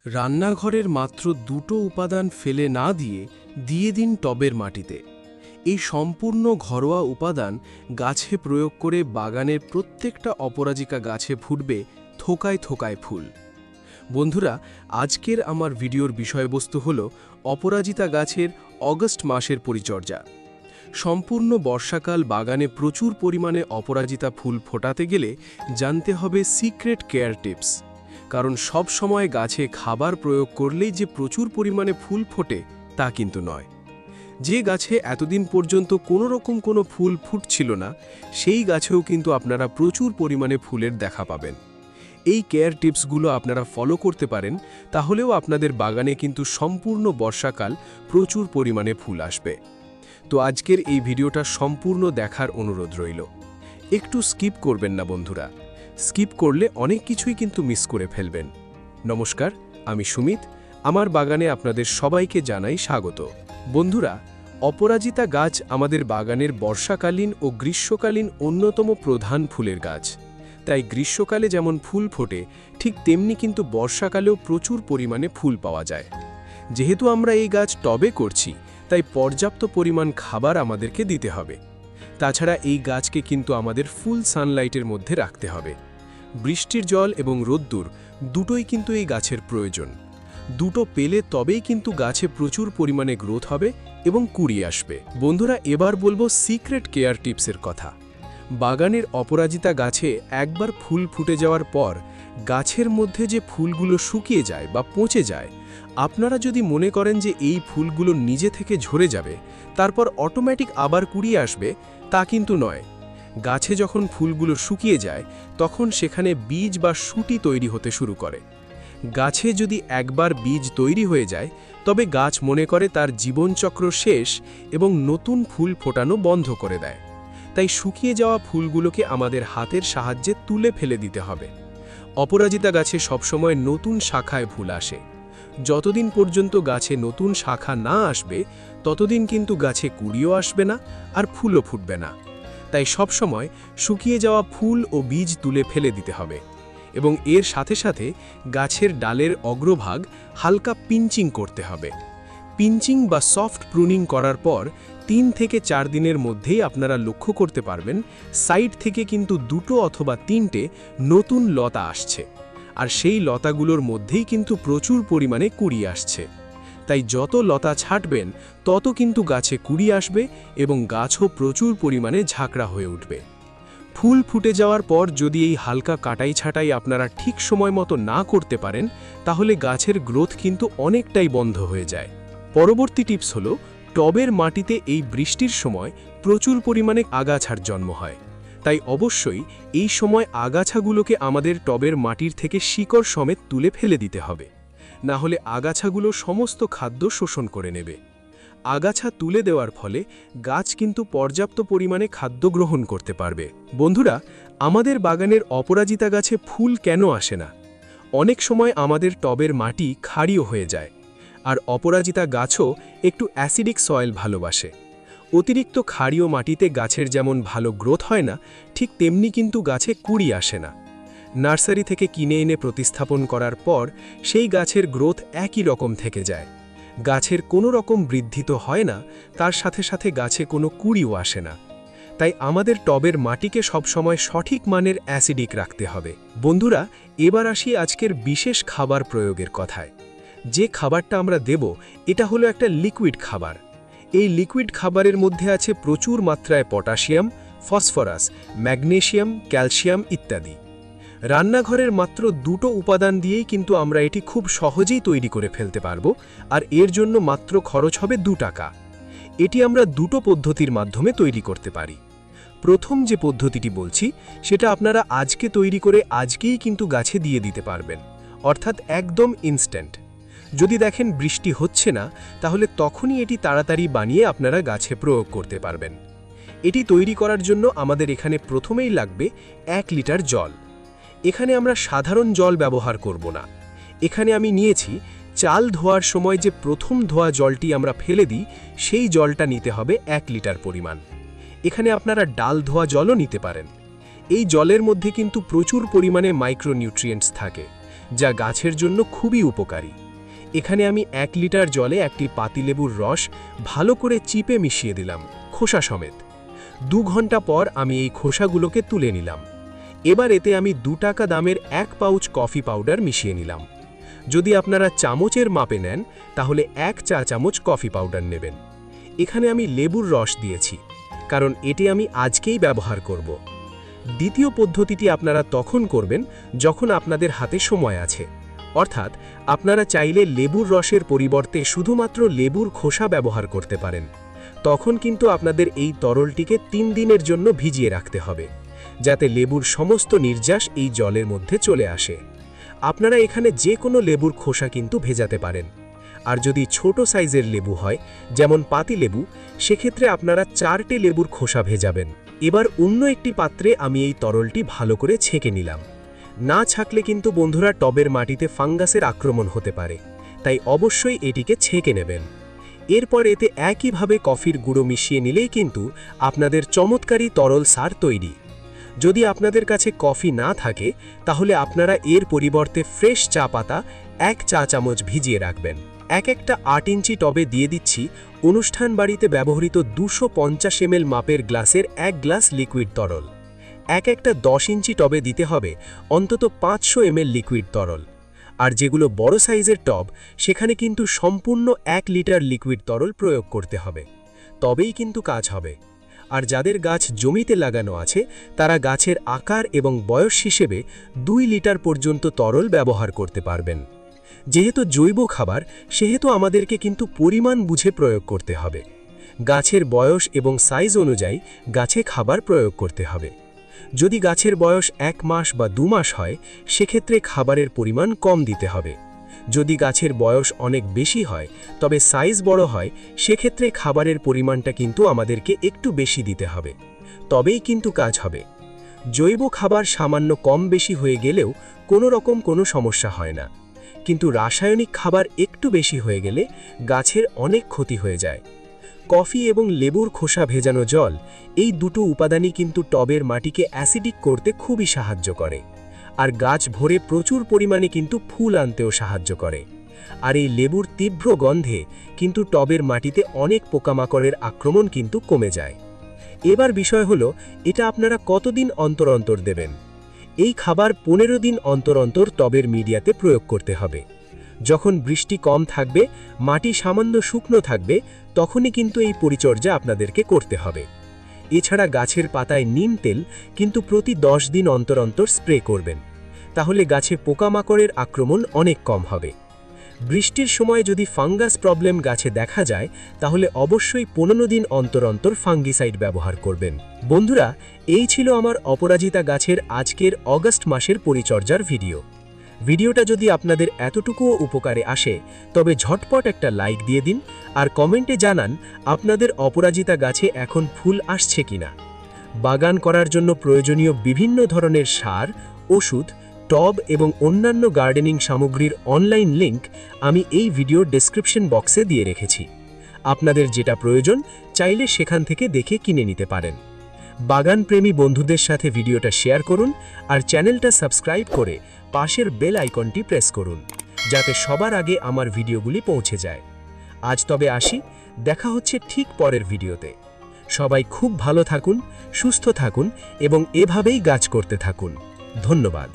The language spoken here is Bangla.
রান্নাঘরের মাত্র দুটো উপাদান ফেলে না দিয়ে দিন টবের মাটিতে। এই সম্পূর্ণ ঘরোয়া উপাদান গাছে প্রয়োগ করে বাগানের প্রত্যেকটা অপরাজিকা গাছে ফুটবে থোকায় থোকায় ফুল। বন্ধুরা, আজকের আমার ভিডিওর বিষয়বস্তু হল অপরাজিতা গাছের অগস্ট মাসের পরিচর্যা। সম্পূর্ণ বর্ষাকাল বাগানে প্রচুর পরিমাণে অপরাজিতা ফুল ফোটাতে গেলে জানতে হবে সিক্রেট কেয়ার টিপস। কারণ সব সময় গাছে খাবার প্রয়োগ করলেই যে প্রচুর পরিমাণে ফুল ফোটে তা কিন্তু নয়। যে গাছে এতদিন পর্যন্ত কোনো ফুল ফুটছিল না, সেই গাছেও কিন্তু আপনারা প্রচুর পরিমাণে ফুলের দেখা পাবেন। এই কেয়ার টিপসগুলো আপনারা ফলো করতে পারেন, তাহলেও আপনাদের বাগানে কিন্তু সম্পূর্ণ বর্ষাকাল প্রচুর পরিমাণে ফুল আসবে। তো আজকের এই ভিডিওটা সম্পূর্ণ দেখার অনুরোধ রইল। একটু স্কিপ করবেন না বন্ধুরা, স্কিপ করলে অনেক কিছুই কিন্তু মিস করে ফেলবেন। নমস্কার, আমি সুমিত, আমার বাগানে আপনাদের সবাইকে জানাই স্বাগত। বন্ধুরা, অপরাজিতা গাছ আমাদের বাগানের বর্ষাকালীন ও গ্রীষ্মকালীন অন্যতম প্রধান ফুলের গাছ। তাই গ্রীষ্মকালে যেমন ফুল ফোটে, ঠিক তেমনি কিন্তু বর্ষাকালেও প্রচুর পরিমাণে ফুল পাওয়া যায়। যেহেতু আমরা এই গাছ টবে করছি, তাই পর্যাপ্ত পরিমাণ খাবার আমাদেরকে দিতে হবে। তাছাড়া এই গাছকে কিন্তু আমাদের ফুল সানলাইটের মধ্যে রাখতে হবে। বৃষ্টির জল এবং রোদ্দুর দুটোই কিন্তু এই গাছের প্রয়োজন। দুটো পেলে তবেই কিন্তু গাছে প্রচুর পরিমাণে গ্রোথ হবে এবং কুড়ি আসবে। বন্ধুরা, এবার বলবো সিক্রেট কেয়ার টিপসের কথা। বাগানের অপরাজিতা গাছে একবার ফুল ফুটে যাওয়ার পর গাছের মধ্যে যে ফুলগুলো শুকিয়ে যায় বা পচে যায়, আপনারা যদি মনে করেন যে এই ফুলগুলো নিজে থেকে ঝরে যাবে, তারপর অটোমেটিক আবার কুড়িয়ে আসবে, তা কিন্তু নয়। গাছে যখন ফুলগুলো শুকিয়ে যায়, তখন সেখানে বীজ বা শুঁটি তৈরি হতে শুরু করে। গাছে যদি একবার বীজ তৈরি হয়ে যায়, তবে গাছ মনে করে তার জীবনচক্র শেষ এবং নতুন ফুল ফোটানো বন্ধ করে দেয়। তাই শুকিয়ে যাওয়া ফুলগুলোকে আমাদের হাতের সাহায্যে তুলে ফেলে দিতে হবে। অপরাজিতা গাছে সবসময় নতুন শাখায় ফুল আসে। যতদিন পর্যন্ত গাছে নতুন শাখা না আসবে, ততদিন কিন্তু গাছে কুড়িও আসবে না আর ফুলও ফুটবে না। তাই সবসময় শুকিয়ে যাওয়া ফুল ও বীজ তুলে ফেলে দিতে হবে এবং এর সাথে সাথে গাছের ডালের অগ্রভাগ হালকা পিঞ্চিং করতে হবে। পিঞ্চিং বা সফট প্রুনিং করার পর 3 থেকে 4 দিনের মধ্যেই আপনারা লক্ষ্য করতে পারবেন সাইড থেকে কিন্তু 2 অথবা 3টে নতুন লতা আসছে, আর সেই লতাগুলোর মধ্যেই কিন্তু প্রচুর পরিমাণে কুড়ি আসছে। তাই যত লতা ছাঁটবেন তত কিন্তু গাছে কুড়ি আসবে এবং গাছও প্রচুর পরিমাণে ঝাঁকড়া হয়ে উঠবে। ফুল ফুটে যাওয়ার পর যদি এই হালকা কাটাই ছাঁটাই আপনারা ঠিক সময় মতো না করতে পারেন, তাহলে গাছের গ্রোথ কিন্তু অনেকটাই বন্ধ হয়ে যায়। পরবর্তী টিপস হলো, টবের মাটিতে এই বৃষ্টির সময় প্রচুর পরিমাণে আগাছার জন্ম হয়। তাই অবশ্যই এই সময় আগাছাগুলোকে আমাদের টবের মাটির থেকে শিকড় সমেত তুলে ফেলে দিতে হবে, না হলে আগাছাগুলো সমস্ত খাদ্য শোষণ করে নেবে। আগাছা তুলে দেওয়ার ফলে গাছ কিন্তু পর্যাপ্ত পরিমাণে খাদ্য গ্রহণ করতে পারবে। বন্ধুরা, আমাদের বাগানের অপরাজিতা গাছে ফুল কেন আসে না? অনেক সময় আমাদের টবের মাটি ক্ষারীয় হয়ে যায়, আর অপরাজিতা গাছও একটু অ্যাসিডিক সয়েল ভালোবাসে। অতিরিক্ত ক্ষারীয় মাটিতে গাছের যেমন ভালো গ্রোথ হয় না, ঠিক তেমনি কিন্তু গাছে কুড়ি আসে না। নার্সারি থেকে কিনে এনে প্রতিস্থাপন করার পর সেই গাছের গ্রোথ একই রকম থেকে যায়। গাছের কোনো রকম বৃদ্ধি তো হয় না, তার সাথে সাথে গাছে কোনো কুড়িও আসে না। তাই আমাদের টবের মাটিকে সবসময় সঠিক মানের অ্যাসিডিক রাখতে হবে। বন্ধুরা, এবার আসি আজকের বিশেষ খাবার প্রয়োগের কথায়। যে খাবারটা আমরা দেব, এটা হলো একটা লিকুইড খাবার। এই লিকুইড খাবারের মধ্যে আছে প্রচুর মাত্রায় পটাশিয়াম, ফসফরাস, ম্যাগনেসিয়াম, ক্যালসিয়াম ইত্যাদি। রান্নাঘরের মাত্র 2টো উপাদান দিয়েই কিন্তু আমরা এটি খুব সহজেই তৈরি করে ফেলতে পারবো, আর এর জন্য মাত্র খরচ হবে 2 টাকা। এটি আমরা 2টো পদ্ধতির মাধ্যমে তৈরি করতে পারি। প্রথম যে পদ্ধতিটি বলছি, সেটা আপনারা আজকে তৈরি করে আজকেই কিন্তু গাছে দিয়ে দিতে পারবেন, অর্থাৎ একদম ইনস্ট্যান্ট। যদি দেখেন বৃষ্টি হচ্ছে না, তাহলে তখনই এটি তাড়াতাড়ি বানিয়ে আপনারা গাছে প্রয়োগ করতে পারবেন। এটি তৈরি করার জন্য আমাদের এখানে প্রথমেই লাগবে 1 লিটার জল। এখানে আমরা সাধারণ জল ব্যবহার করব না। এখানে আমি নিয়েছি চাল ধোয়ার সময় যে প্রথম ধোয়া জলটি আমরা ফেলে দিই, সেই জলটা নিতে হবে 1 লিটার পরিমাণ। এখানে আপনারা ডাল ধোয়া জলও নিতে পারেন। এই জলের মধ্যে কিন্তু প্রচুর পরিমাণে মাইক্রোনিউট্রিয়েন্টস থাকে, যা গাছের জন্য খুবই উপকারী। এখানে আমি 1 লিটার জলে একটি পাতিলেবুর রস ভালো করে চিপে মিশিয়ে দিলাম, খোসা সমেত। 2 ঘন্টা পর আমি এই খোসাগুলোকে তুলে নিলাম। এবার এতে আমি 2 টাকা দামের 1 পাউচ কফি পাউডার মিশিয়ে নিলাম। যদি আপনারা চামচের মাপে নেন তাহলে 1 চা চামচ কফি পাউডার নেবেন। এখানে আমি লেবুর রস দিয়েছি, কারণ এটি আমি আজকেই ব্যবহার করব। দ্বিতীয় পদ্ধতিটি আপনারা তখন করবেন যখন আপনাদের হাতে সময় আছে, অর্থাৎ আপনারা চাইলে লেবুর রসের পরিবর্তে শুধুমাত্র লেবুর খোসা ব্যবহার করতে পারেন। তখন কিন্তু আপনাদের এই তরলটিকে 3 দিনের জন্য ভিজিয়ে রাখতে হবে, যাতে লেবুর সমস্ত নির্যাস এই জলের মধ্যে চলে আসে। আপনারা এখানে যে কোনো লেবুর খোসা কিন্তু ভেজাতে পারেন। আর যদি ছোট সাইজের লেবু হয়, যেমন পাতিলেবু, সেক্ষেত্রে আপনারা 4টে লেবুর খোসা ভেজাবেন। এবার অন্য একটি পাত্রে আমি এই তরলটি ভালো করে ছেঁকে নিলাম। না ছাঁকলে কিন্তু বন্ধুরা টবের মাটিতে ফাঙ্গাসের আক্রমণ হতে পারে, তাই অবশ্যই এটিকে ছেঁকে নেবেন। এরপর এতে একইভাবে কফির গুঁড়ো মিশিয়ে নিলেই কিন্তু আপনাদের চমৎকারী তরল সার তৈরি। যদি আপনাদের কাছে কফি না থাকে তাহলে আপনারা এর পরিবর্তে ফ্রেশ চা পাতা 1 চা চামচ ভিজিয়ে রাখবেন। একটা 8 ইঞ্চি টবে দিয়ে দিচ্ছি অনুষ্ঠান বাড়িতে ব্যবহৃত 250 ml মাপের গ্লাসের 1 গ্লাস লিকুইড তরল। একটা 10 ইঞ্চি টবে দিতে হবে অন্তত 500 ml লিকুইড তরল। আর যেগুলো বড় সাইজের টব, সেখানে কিন্তু সম্পূর্ণ 1 লিটার লিকুইড তরল প্রয়োগ করতে হবে, তবেই কিন্তু কাজ হবে। আর যাদের গাছ জমিতে লাগানো আছে তারা গাছের আকার এবং বয়স হিসেবে 2 লিটার পর্যন্ত তরল ব্যবহার করতে পারবেন। যেহেতু জৈব খাবার, সেহেতু আমাদেরকে কিন্তু পরিমাণ বুঝে প্রয়োগ করতে হবে। গাছের বয়স এবং সাইজ অনুযায়ী গাছে খাবার প্রয়োগ করতে হবে। যদি গাছের বয়স 1 মাস বা 2 মাস হয়, সেক্ষেত্রে খাবারের পরিমাণ কম দিতে হবে। যদি গাছের বয়স অনেক বেশি হয়, তবে সাইজ বড় হয়, সেক্ষেত্রে খাবারের পরিমাণটা কিন্তু আমাদেরকে একটু বেশি দিতে হবে, তবেই কিন্তু কাজ হবে। জৈব খাবার সামান্য কম বেশি হয়ে গেলেও কোনো রকম কোনো সমস্যা হয় না, কিন্তু রাসায়নিক খাবার একটু বেশি হয়ে গেলে গাছের অনেক ক্ষতি হয়ে যায়। কফি এবং লেবুর খোসা ভেজানো জল, এই দুটো উপাদানই কিন্তু টবের মাটিকে অ্যাসিডিক করতে খুবই সাহায্য করে, আর গাছ ভরে প্রচুর পরিমাণে কিন্তু ফুল আনতেও সাহায্য করে। আর এই লেবুর তীব্র গন্ধে কিন্তু টবের মাটিতে অনেক পোকামাকড়ের আক্রমণ কিন্তু কমে যায়। এবার বিষয় হলো, এটা আপনারা কতদিন অন্তর অন্তর দেবেন। এই খাবার 15 দিন অন্তর অন্তর টবের মিডিয়াতে প্রয়োগ করতে হবে। যখন বৃষ্টি কম থাকবে, মাটি সামান্য শুকনো থাকবে, তখনই কিন্তু এই পরিচর্যা আপনাদেরকে করতে হবে। এছাড়া গাছের পাতায় নিম তেল কিন্তু প্রতি 10 দিন অন্তর অন্তর স্প্রে করবেন, তাহলে গাছে পোকামাকড়ের আক্রমণ অনেক কম হবে। বৃষ্টির সময় যদি ফাঙ্গাস প্রবলেম গাছে দেখা যায়, তাহলে অবশ্যই 15 দিন অন্তর অন্তর ফাঙ্গিসাইড ব্যবহার করবেন। বন্ধুরা, এই ছিল আমার অপরাজিতা গাছের আজকের অগস্ট মাসের পরিচর্যার ভিডিওটা যদি আপনাদের এতটুকুও উপকারে আসে, তবে ঝটপট একটা লাইক দিয়ে দিন, আর কমেন্টে জানান আপনাদের অপরাজিতা গাছে এখন ফুল আসছে কিনা। বাগান করার জন্য প্রয়োজনীয় বিভিন্ন ধরনের সার, ওষুধ, টব এবং অন্যান্য গার্ডেনিং সামগ্রীর অনলাইন লিংক আমি এই ভিডিওর ডেসক্রিপশন বক্সে দিয়ে রেখেছি। আপনাদের যেটা প্রয়োজন চাইলে সেখান থেকে দেখে কিনে নিতে পারেন। বাগান প্রেমী বন্ধুদের সাথে ভিডিওটা শেয়ার করুন, আর চ্যানেলটা সাবস্ক্রাইব করে পাশের বেল আইকনটি প্রেস করুন, যাতে সবার আগে আমার ভিডিওগুলি পৌঁছে যায়। আজ তবে আসি, দেখা হচ্ছে ঠিক পরের ভিডিওতে। সবাই খুব ভালো থাকুন, সুস্থ থাকুন এবং এভাবেই গাছ করতে থাকুন। ধন্যবাদ।